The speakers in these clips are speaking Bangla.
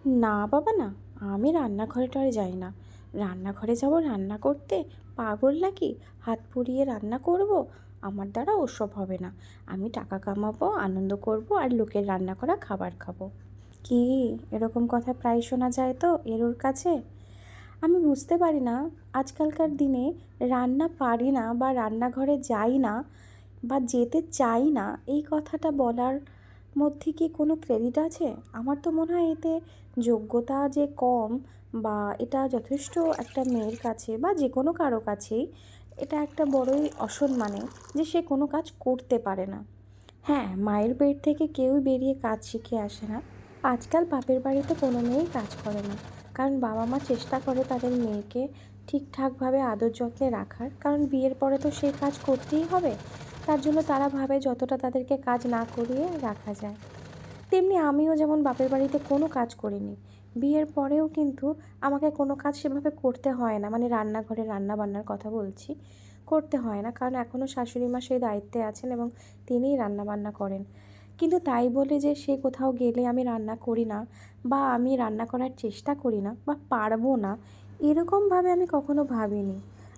না বাবা না, আমি রান্নাঘরে টরে যাই না। রান্নাঘরে যাব রান্না করতে? পাগল নাকি? হাত পুড়িয়ে রান্না করব? আমার দ্বারা ওসব হবে না। আমি টাকা কামাবো, আনন্দ করব, আর লোকের রান্না করা খাবার খাবো। কি, এরকম কথা প্রায় শোনা যায় তো এর ওর কাছে। আমি বুঝতে পারি না, আজকালকার দিনে রান্না পারি না বা রান্নাঘরে যাই না বা যেতে চাই না, এই কথাটা বলার মধ্যে কি কোনো ক্রেডিট আছে? আমার তো মনে হয় এতে যোগ্যতা যে কম, বা এটা যথেষ্ট একটা মেয়ের কাছে বা যে কোনো কারো কাছেই এটা একটা বড়ই অসম্মানে, যে সে কোনো কাজ করতে পারে না। হ্যাঁ, মায়ের পেট থেকে কেউই বেরিয়ে কাজ শিখে আসে না। আজকাল বাপের বাড়িতে কোনো মেয়েই কাজ করে না, কারণ বাবা মা চেষ্টা করে তাদের মেয়েকে ঠিকঠাকভাবে আদর যত্নে রাখার, কারণ বিয়ের পরে তো সেই কাজ করতেই হবে। তার জন্য তারা ভাবে যতটা তাদেরকে কাজ না করিয়ে রাখা যায়। তেমনি আমিও যেমন বাপের বাড়িতে কোনো কাজ করিনি, বিয়ের পরেও কিন্তু আমাকে কোনো কাজ সেভাবে করতে হয় না, মানে রান্নাঘরে রান্না বান্নার কথা বলছি, করতে হয় না, কারণ এখনও শাশুড়ি মা সেই দায়িত্বে আছেন এবং তিনিই রান্না বান্না করেন। কিন্তু তাই বলে যে সে কোথাও গেলে আমি রান্না করি না, বা আমি রান্না করার চেষ্টা করি না, বা পারবো না, এরকমভাবে আমি কখনো ভাবিনি।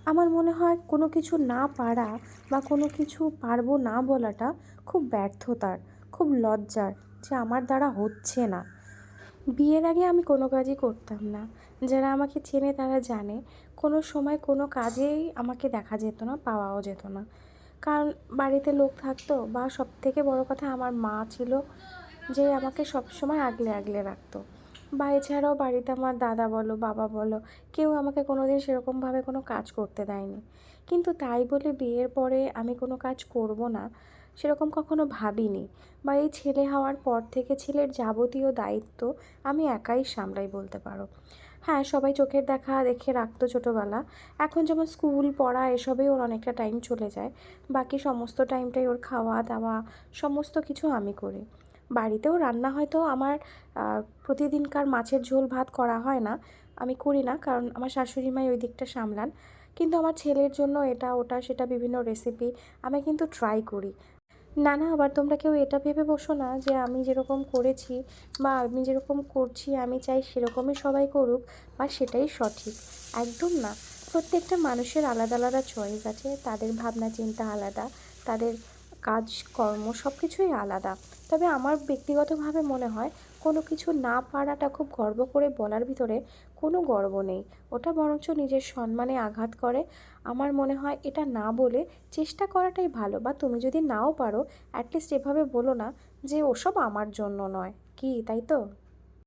আমার মনে হয় কোনো কিছু না পারা বা কোনো কিছু পারবো না বলাটা খুব ব্যর্থতার, খুব লজ্জার, যে আমার দ্বারা হচ্ছে না। বিয়ের আগে আমি কোনো কাজই করতাম না। যারা আমাকে চেনে তারা জানে, কোনো সময় কোনো কাজেই আমাকে দেখা যেত না, পাওয়াও যেত না। কারণ বাড়িতে লোক থাকতো, বা সবথেকে বড় কথা আমার মা ছিল, যে আমাকে সবসময় আগলে আগলে রাখতো। বা এছাড়াও বাড়িতে আমার দাদা বলো, বাবা বলো, কেউ আমাকে কোনোদিন সেরকমভাবে কোনো কাজ করতে দেয়নি। কিন্তু তাই বলে বিয়ের পরে আমি কোনো কাজ করব না, সেরকম কখনো ভাবিনি। বা এই ছেলে হওয়ার পর থেকে ছেলের যাবতীয় দায়িত্ব আমি একাই সামলাই বলতে পারো। হ্যাঁ, সবাই চোখের দেখা দেখে রাখতো ছোটোবেলা। এখন যেমন স্কুল পড়া এসবেই ওর অনেকটা টাইম চলে যায়, বাকি সমস্ত টাইমটাই ওর খাওয়া দাওয়া সমস্ত কিছু আমি করি। বাড়িতেও রান্না হয়তো আমার প্রতিদিনকার মাছের ঝোল ভাত করা হয় না, আমি করি না, কারণ আমার শাশুড়ি মাই ওই দিকটা সামলান। কিন্তু আমার ছেলের জন্য এটা ওটা সেটা বিভিন্ন রেসিপি আমি কিন্তু ট্রাই করি। না, না, আবার তোমরা কেউ এটা ভেবে বসো না যে আমি যেরকম করেছি বা আমি যেরকম করছি আমি চাই সেরকমই সবাই করুক বা সেটাই সঠিক। একদম না। প্রত্যেকটা মানুষের আলাদা আলাদা চয়েস আছে, তাদের ভাবনা চিন্তা আলাদা, তাদের কাজকর্ম সব কিছুই আলাদা। তবে আমার ব্যক্তিগতভাবে মনে হয় কোনো কিছু না পারাটা খুব গর্ব করে বলার ভিতরে কোনো গর্ব নেই। ওটা বরঞ্চ নিজের সম্মানে আঘাত করে। আমার মনে হয় এটা না বলে চেষ্টা করাটাই ভালো, বা তুমি যদি নাও পারো অ্যাটলিস্ট এভাবে বলো না যে ওসব আমার জন্য নয়, কি তাই তো?